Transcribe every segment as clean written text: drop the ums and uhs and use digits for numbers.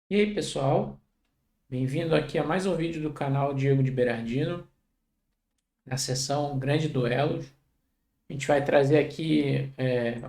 E aí, pessoal, bem-vindo aqui a mais um vídeo do canal Diego de Berardino, na seção Grande Duelos. A gente vai trazer aqui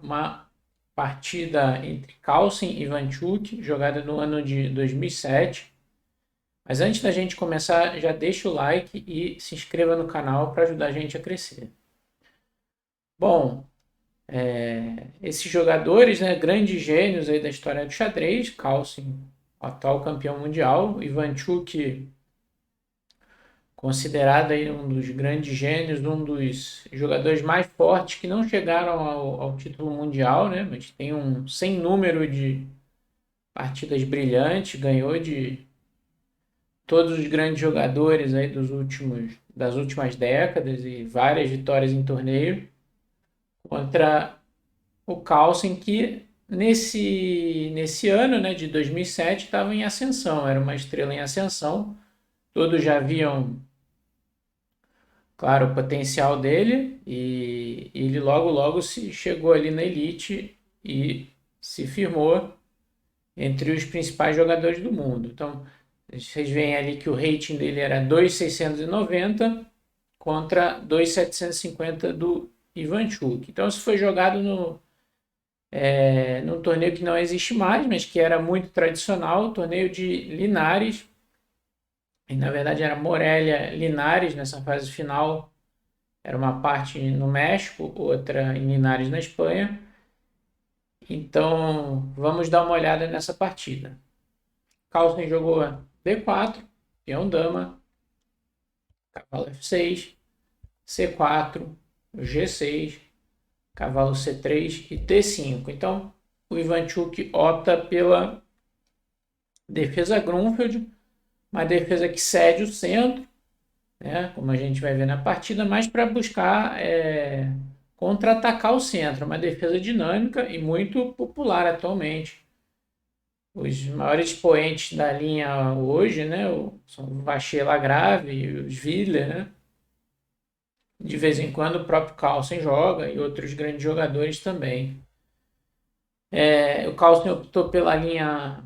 uma partida entre Carlsen e Ivanchuk, jogada no ano de 2007. Mas antes da gente começar, já deixa o like e se inscreva no canal para ajudar a gente a crescer. Bom, esses jogadores, né, grandes gênios aí da história do xadrez, Carlsen, atual campeão mundial, Ivanchuk considerado aí um dos grandes gênios, um dos jogadores mais fortes que não chegaram ao título mundial, né? Mas tem um sem número de partidas brilhantes, ganhou de todos os grandes jogadores aí das últimas décadas e várias vitórias em torneio contra o Carlsen que nesse ano, né, de 2007 estava em ascensão, era uma estrela em ascensão. Todos já haviam claro, o potencial dele e ele logo logo se chegou ali na elite e se firmou entre os principais jogadores do mundo. Então, vocês veem ali que o rating dele era 2.690 contra 2.750 do Ivanchuk. Então, isso foi jogado num torneio que não existe mais, mas que era muito tradicional, o torneio de Linares. E, na verdade, era Morelia Linares nessa fase final. Era uma parte no México, outra em Linares, na Espanha. Então, vamos dar uma olhada nessa partida. Carlsen jogou D4, peão dama, cavalo F6, C4, G6, cavalo C3 e T5. Então, o Ivanchuk opta pela defesa Grunfeld, uma defesa que cede o centro, né, como a gente vai ver na partida, mas para buscar contra-atacar o centro, uma defesa dinâmica e muito popular atualmente. Os maiores expoentes da linha hoje, né, são o Vacher Lagrave e os Wheeler, né? De vez em quando o próprio Carlsen joga e outros grandes jogadores também. O Carlsen optou pela linha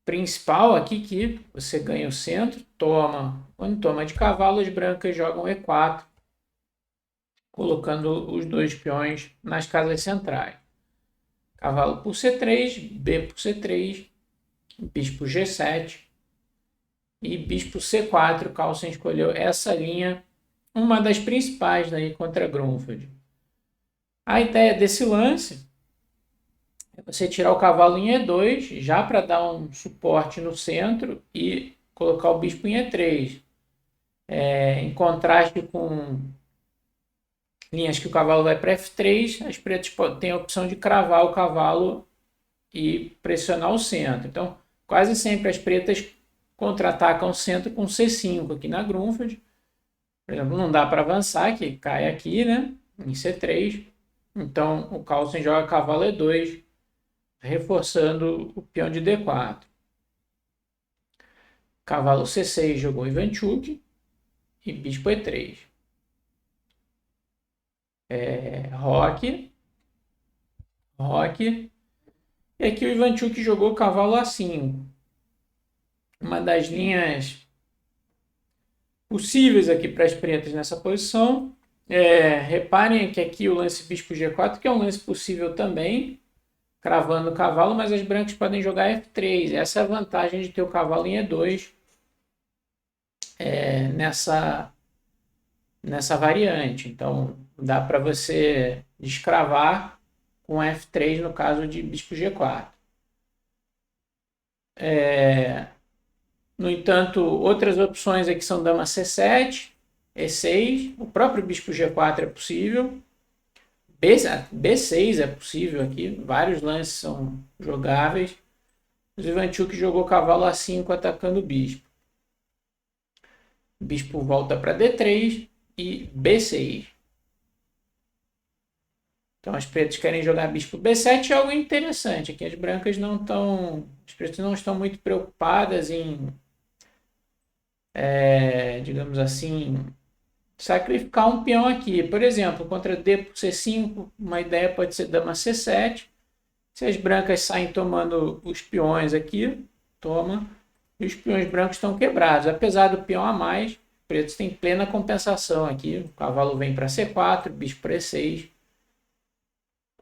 principal aqui, que você ganha o centro, toma. Quando toma de cavalo, as brancas jogam E4, colocando os dois peões nas casas centrais. Cavalo por C3, B por C3, bispo G7 e bispo C4. Carlsen escolheu essa linha, uma das principais daí contra Grunfeld. A ideia desse lance é você tirar o cavalo em E2, já para dar um suporte no centro e colocar o bispo em E3. Em contraste com linhas que o cavalo vai para F3, as pretas têm a opção de cravar o cavalo e pressionar o centro. Então, quase sempre as pretas contra-atacam o centro com C5 aqui na Grunfeld. Por exemplo, não dá para avançar, que cai aqui, né? Em C3. Então, o Carlsen joga cavalo E2, reforçando o peão de D4. Cavalo C6 jogou Ivanchuk e bispo E3. Roque, roque. E aqui o Ivanchuk jogou cavalo A5. Uma das linhas possíveis aqui para as pretas nessa posição. Reparem que aqui o lance bispo G4, que é um lance possível também, cravando o cavalo, mas as brancas podem jogar F3. Essa é a vantagem de ter o cavalo em E2 nessa variante. Então, dá para você descravar com F3 no caso de bispo G4. No entanto, outras opções aqui são dama C7, E6, o próprio bispo G4 é possível, B6 é possível aqui, vários lances são jogáveis. O Ivanchuk jogou cavalo A5 atacando o bispo. O bispo volta para D3 e B6. Então as pretas querem jogar bispo B7, é algo interessante. Aqui as brancas não estão. As pretas não estão muito preocupadas em, digamos assim, sacrificar um peão aqui. Por exemplo, contra D por C5, uma ideia pode ser dama C7, Se as brancas saem tomando os peões aqui, toma, e os peões brancos estão quebrados. Apesar do peão a mais, os pretos têm plena compensação aqui. O cavalo vem para C4, bispo para E6.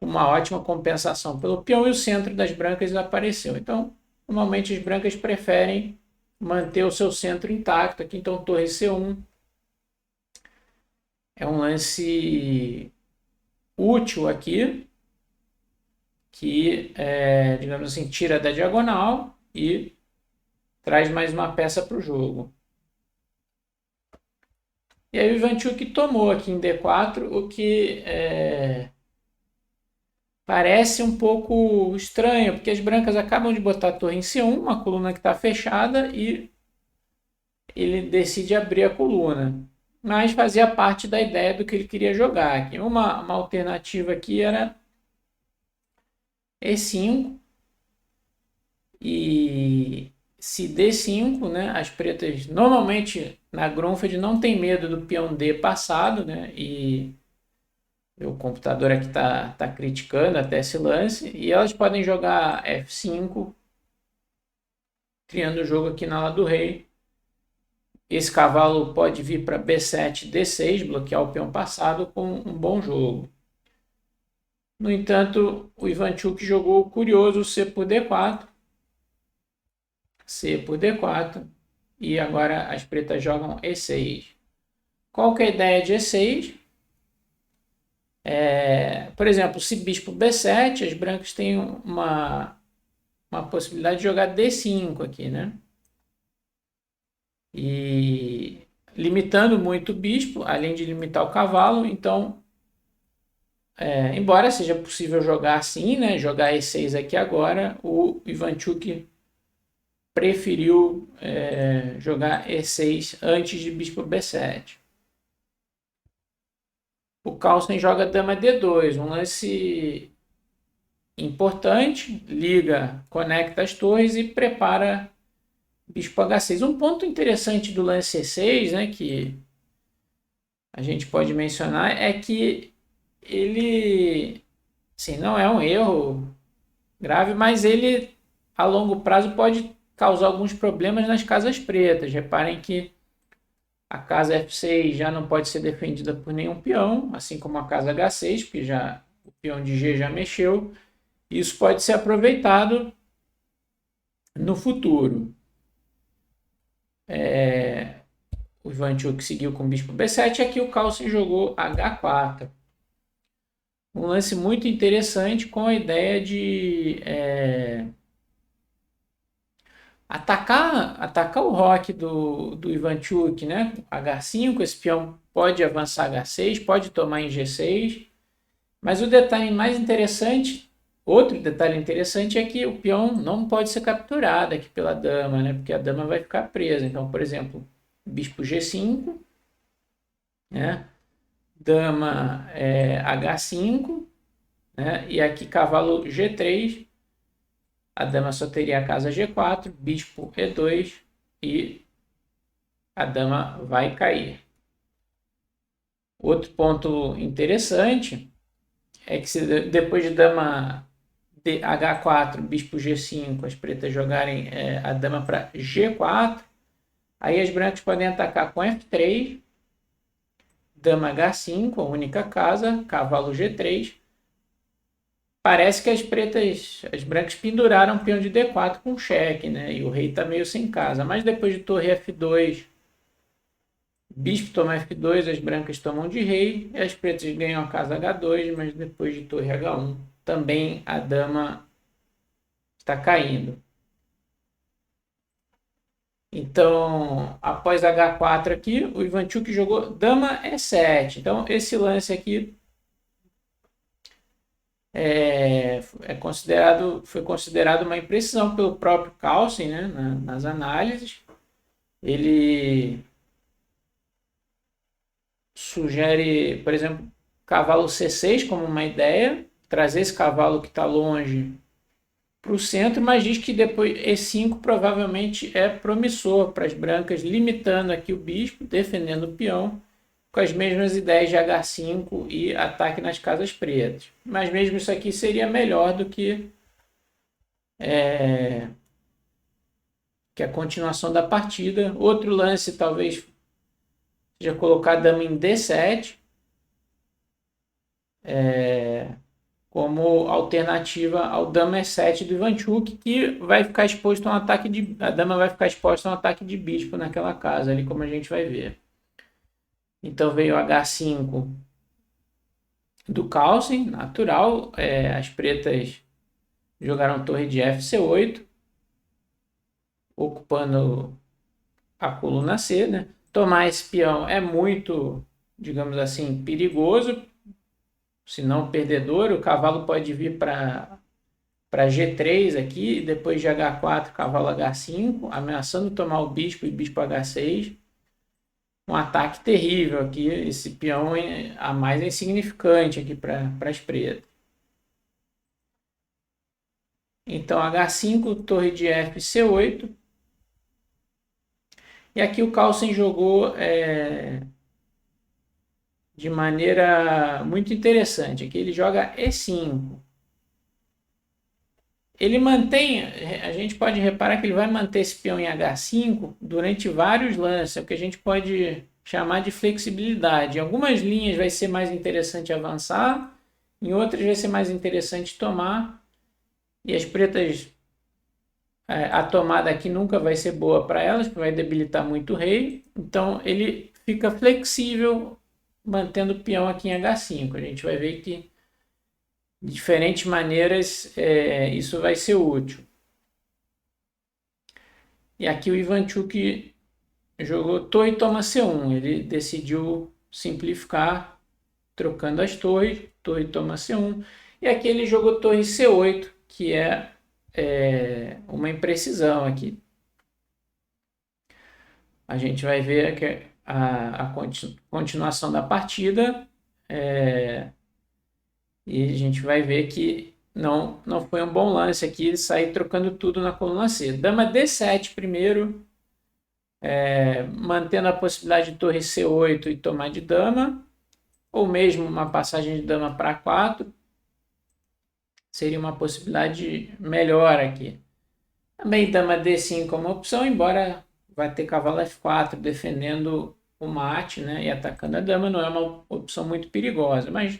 Uma ótima compensação pelo peão e o centro das brancas apareceu. Então, normalmente as brancas preferem manter o seu centro intacto aqui. Então, torre C1 é um lance útil aqui, que, digamos assim, tira da diagonal e traz mais uma peça para o jogo. E aí o Ivanchuk tomou aqui em D4, o que parece um pouco estranho, porque as brancas acabam de botar a torre em C1, uma coluna que está fechada, e ele decide abrir a coluna. Mas fazia parte da ideia do que ele queria jogar aqui. Uma alternativa aqui era E5, e se D5, né, as pretas normalmente na Grunfeld não tem medo do peão D passado, né, e o computador aqui está criticando até esse lance, e elas podem jogar F5, criando o jogo aqui na ala do rei. Esse cavalo pode vir para B7, D6, bloquear o peão passado com um bom jogo. No entanto, o Ivanchuk jogou o curioso C por D4, C por D4, e agora as pretas jogam E6. Qual que é a ideia de E6? Por exemplo, se bispo B7, as brancas têm uma possibilidade de jogar D5 aqui, né? E limitando muito o bispo, além de limitar o cavalo, então, embora seja possível jogar assim, né? Jogar E6 aqui agora, o Ivanchuk preferiu jogar E6 antes de bispo B7. O Carlsen joga dama D2, um lance importante, liga, conecta as torres e prepara bispo H6. Um ponto interessante do lance C6, né, que a gente pode mencionar, é que ele, sim, não é um erro grave, mas ele a longo prazo pode causar alguns problemas nas casas pretas. Reparem que a casa F6 já não pode ser defendida por nenhum peão, assim como a casa H6, porque já o peão de G já mexeu. Isso pode ser aproveitado no futuro. O Ivanchuk seguiu com o bispo B7, aqui o Carlsen jogou H4. Um lance muito interessante com a ideia de atacar o roque do Ivanchuk, né? H5, esse peão pode avançar H6, pode tomar em G6, mas o detalhe mais interessante, outro detalhe interessante é que o peão não pode ser capturado aqui pela dama, né? Porque a dama vai ficar presa. Então, por exemplo, bispo G5, né? Dama H5, né? E aqui cavalo G3, a dama só teria a casa G4, bispo E2 e a dama vai cair. Outro ponto interessante é que se depois de dama H4, bispo G5, as pretas jogarem a dama para G4, aí as brancas podem atacar com F3, dama H5, a única casa, cavalo G3. Parece que as brancas penduraram o peão de D4 com cheque, né? E o rei está meio sem casa. Mas depois de torre F2, bispo toma F2, as brancas tomam de rei, e as pretas ganham a casa H2, mas depois de torre H1, também a dama está caindo. Então, após H4 aqui, o Ivanchuk jogou dama E7. Então, esse lance aqui foi considerado uma imprecisão pelo próprio Carlsen, né, nas análises. Ele sugere, por exemplo, cavalo C6 como uma ideia, trazer esse cavalo que está longe para o centro, mas diz que depois E5 provavelmente é promissor para as brancas, limitando aqui o bispo, defendendo o peão, com as mesmas ideias de H5 e ataque nas casas pretas. Mas mesmo isso aqui seria melhor do que que é a continuação da partida. Outro lance talvez seja colocar a dama em D7, como alternativa ao dama E7 do Ivanchuk, que vai ficar exposto a um ataque a dama vai ficar exposta a um ataque de bispo naquela casa ali, como a gente vai ver. Então veio H5 do Carlsen, natural. As pretas jogaram torre de FC8, ocupando a coluna C, né? Tomar esse peão é muito, digamos assim, perigoso, se não perdedor. O cavalo pode vir para G3 aqui, depois de H4, cavalo H5, ameaçando tomar o bispo e bispo H6. Um ataque terrível aqui, esse peão a mais é insignificante aqui para as pretas. Então H5, torre de F, C8. E aqui o Carlsen jogou de maneira muito interessante. Aqui ele joga E5. Ele mantém, a gente pode reparar que ele vai manter esse peão em H5 durante vários lances, é o que a gente pode chamar de flexibilidade. Em algumas linhas vai ser mais interessante avançar, em outras vai ser mais interessante tomar, e as pretas, a tomada aqui nunca vai ser boa para elas, porque vai debilitar muito o rei, então ele fica flexível mantendo o peão aqui em H5. A gente vai ver que de diferentes maneiras isso vai ser útil. E aqui o Ivanchuk jogou torre toma C1. Ele decidiu simplificar, trocando as torres. Torre toma C1. E aqui ele jogou torre C8, que é uma imprecisão aqui. A gente vai ver que a continuação da partida. E a gente vai ver que não foi um bom lance aqui, sair trocando tudo na coluna C. Dama D7 primeiro, mantendo a possibilidade de torre C8 e tomar de dama, ou mesmo uma passagem de dama para 4, seria uma possibilidade melhor aqui. Também dama D5 como opção, embora vai ter cavalo F4 defendendo o mate, né, e atacando a dama, não é uma opção muito perigosa, mas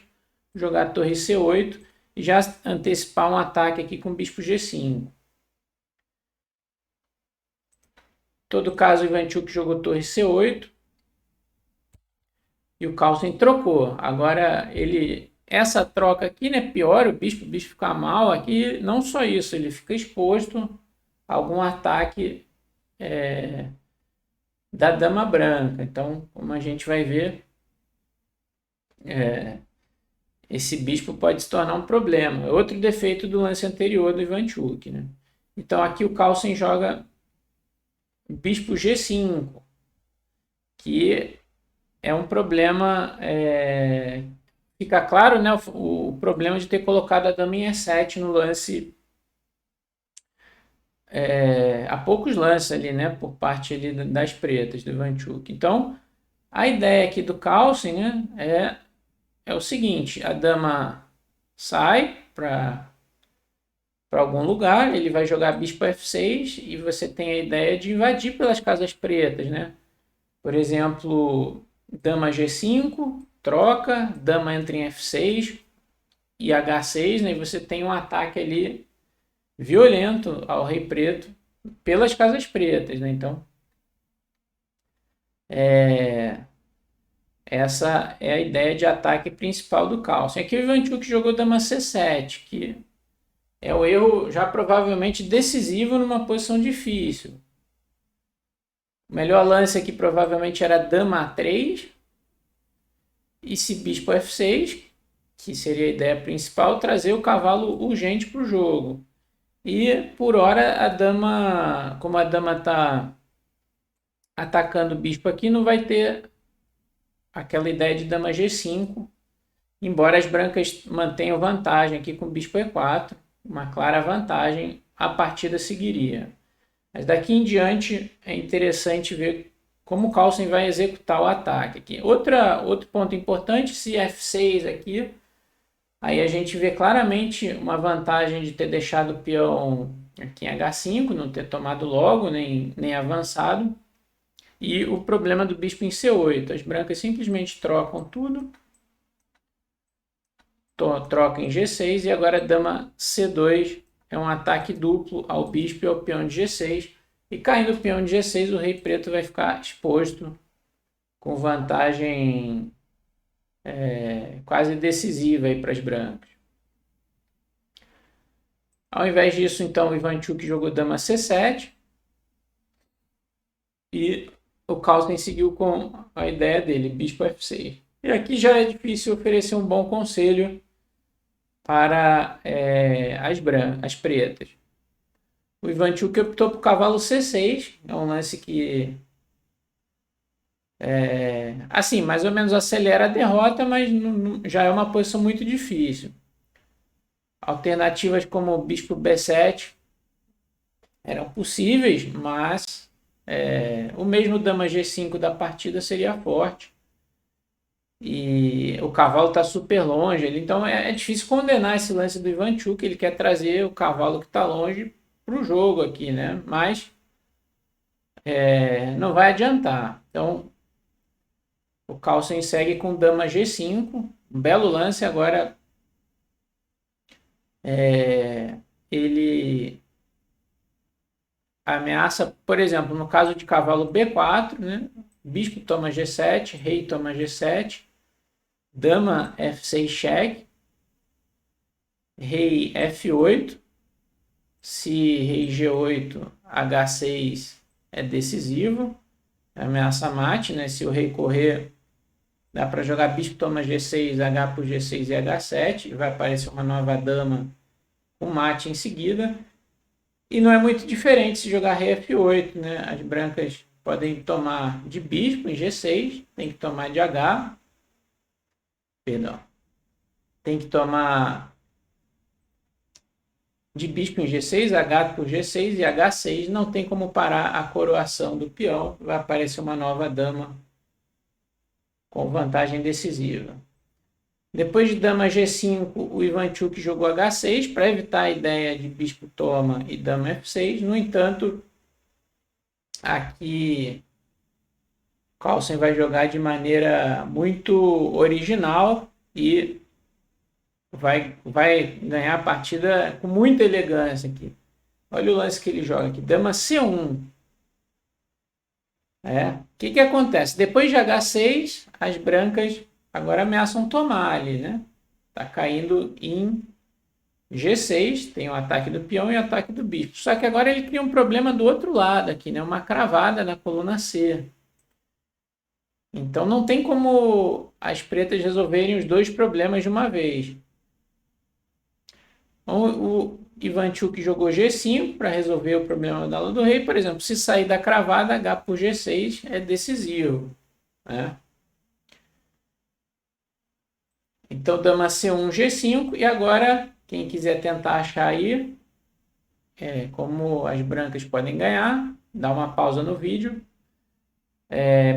jogar torre C8 e já antecipar um ataque aqui com bispo G5. Em todo caso, o Ivanchuk jogou torre C8 e o Carlsen trocou. Agora, essa troca aqui, né, pior, o bispo fica mal aqui. Não só isso, ele fica exposto a algum ataque da dama branca. Então, como a gente vai ver, esse bispo pode se tornar um problema. Outro defeito do lance anterior do Ivanchuk, né? Então aqui o Carlsen joga bispo G5, que é um problema. Fica claro, né, o problema de ter colocado a dama em E7 no lance. Há poucos lances ali, né, por parte ali das pretas do Ivanchuk. Então a ideia aqui do Carlsen, né, é o seguinte: a dama sai para algum lugar, ele vai jogar bispo F6 e você tem a ideia de invadir pelas casas pretas, né? Por exemplo, dama G5, troca, dama entra em F6 e H6, né? E você tem um ataque ali violento ao rei preto pelas casas pretas, né? Então, essa é a ideia de ataque principal do Carlsen. Aqui o Ivanchuk jogou dama C7, que é o erro já provavelmente decisivo numa posição difícil. O melhor lance aqui provavelmente era dama A3 e se bispo F6, que seria a ideia principal, trazer o cavalo urgente para o jogo. E por hora a dama, como a dama está atacando o bispo aqui, não vai ter aquela ideia de dama G5, embora as brancas mantenham vantagem aqui com bispo E4, uma clara vantagem, a partida seguiria. Mas daqui em diante é interessante ver como o Carlsen vai executar o ataque aqui. Outro ponto importante, se F6 aqui, aí a gente vê claramente uma vantagem de ter deixado o peão aqui em H5, não ter tomado logo, nem avançado. E o problema do bispo em C8. As brancas simplesmente trocam tudo. Troca em G6 e agora dama C2 é um ataque duplo ao bispo e ao peão de G6. E caindo o peão de G6, o rei preto vai ficar exposto com vantagem quase decisiva para as brancas. Ao invés disso, então, o Ivanchuk jogou dama C7 e o Carlsen seguiu com a ideia dele, bispo F6. E aqui já é difícil oferecer um bom conselho para as pretas. O Ivanchuk optou por cavalo C6, é um lance que assim, mais ou menos acelera a derrota, mas já é uma posição muito difícil. Alternativas como o bispo B7 eram possíveis, mas o mesmo dama G5 da partida seria forte. E o cavalo está super longe, então é difícil condenar esse lance do Ivanchuk. Ele quer trazer o cavalo que está longe para o jogo aqui, né? Mas não vai adiantar. Então o Carlsen segue com dama G5, um belo lance. Agora ele ameaça, por exemplo, no caso de cavalo B4, né? Bispo toma G7, rei toma G7, dama F6 cheque, rei F8, se rei G8, H6 é decisivo, ameaça mate, né? Se o rei correr, dá para jogar bispo toma G6, H por G6 e H7, e vai aparecer uma nova dama com mate em seguida. E não é muito diferente se jogar rei F8, né? As brancas podem tomar de bispo em G6, tem que tomar de H, perdão, tem que tomar de bispo em G6, H por G6 e H6, não tem como parar a coroação do peão, vai aparecer uma nova dama com vantagem decisiva. Depois de dama G5, o Ivanchuk jogou H6 para evitar a ideia de bispo toma e dama F6. No entanto, aqui Carlsen vai jogar de maneira muito original e vai ganhar a partida com muita elegância aqui. Olha o lance que ele joga aqui, dama C1. O que acontece? Depois de H6, as brancas agora ameaçam tomar ali, né? Tá caindo em G6, tem o ataque do peão e o ataque do bispo. Só que agora ele cria um problema do outro lado aqui, né? Uma cravada na coluna C. Então não tem como as pretas resolverem os dois problemas de uma vez. O Ivanchuk jogou G5 para resolver o problema da ala do rei. Por exemplo, se sair da cravada, H por G6 é decisivo, né? Então, dama C1, G5. E agora, quem quiser tentar achar aí como as brancas podem ganhar, dá uma pausa no vídeo.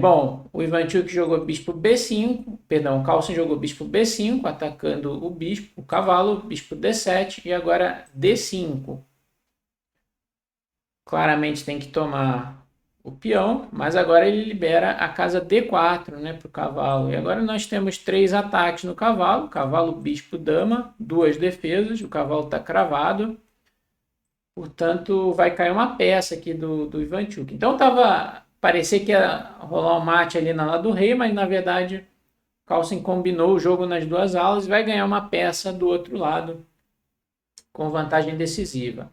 Bom, o Ivanchuk jogou bispo B5, perdão, o Carlsen jogou bispo B5, atacando o bispo, o cavalo, bispo D7 e agora D5. Claramente tem que tomar o peão, mas agora ele libera a casa D4, né, para o cavalo. E agora nós temos 3 ataques no cavalo, cavalo, bispo, dama, 2 defesas, o cavalo está cravado. Portanto, vai cair uma peça aqui do Ivanchuk. Então parecia que ia rolar um mate ali na ala do rei, mas na verdade Carlsen combinou o jogo nas duas alas e vai ganhar uma peça do outro lado com vantagem decisiva.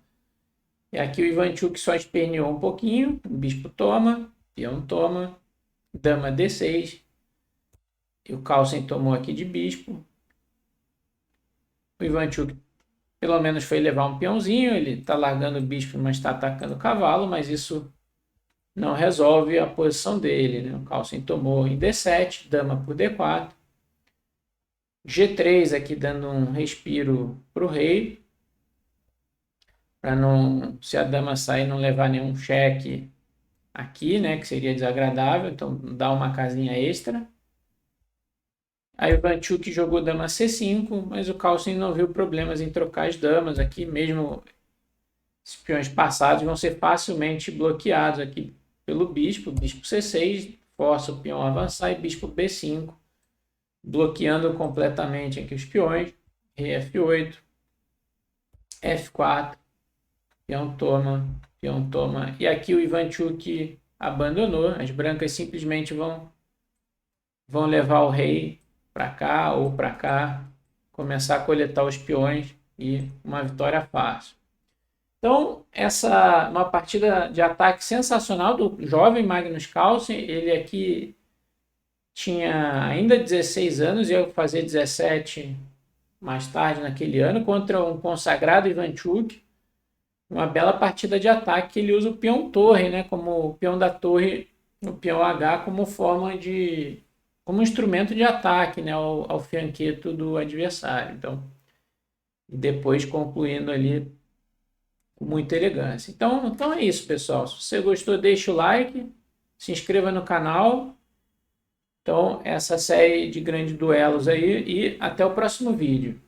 E aqui o Ivanchuk só esperneou um pouquinho, o bispo toma, peão toma, dama D6, e o Carlsen tomou aqui de bispo. O Ivanchuk pelo menos foi levar um peãozinho, ele está largando o bispo, mas está atacando o cavalo, mas isso não resolve a posição dele, né? O Carlsen tomou em D7, dama por D4, G3 aqui dando um respiro para o rei, para não, se a dama sair, não levar nenhum cheque aqui, né, que seria desagradável, então dá uma casinha extra. Aí o Ivanchuk jogou dama C5, mas o Carlsen não viu problemas em trocar as damas aqui, mesmo Esses peões passados vão ser facilmente bloqueados aqui pelo bispo C6, força o peão a avançar, e bispo B5, bloqueando completamente aqui os peões. Rei F8, F4, peão toma, e aqui o Ivanchuk abandonou. As brancas simplesmente vão levar o rei para cá ou para cá, começar a coletar os peões e uma vitória fácil. Então, essa é uma partida de ataque sensacional do jovem Magnus Carlsen. Ele aqui tinha ainda 16 anos, ia fazer 17 mais tarde naquele ano, contra um consagrado Ivanchuk. Uma bela partida de ataque. Ele usa o peão torre, né, como o peão da torre, o peão H, como forma de, como instrumento de ataque, né, ao fianqueto do adversário. Então, depois concluindo ali com muita elegância. Então é isso, pessoal. Se você gostou, deixa o like, se inscreva no canal. Então, essa série de grandes duelos aí, e até o próximo vídeo.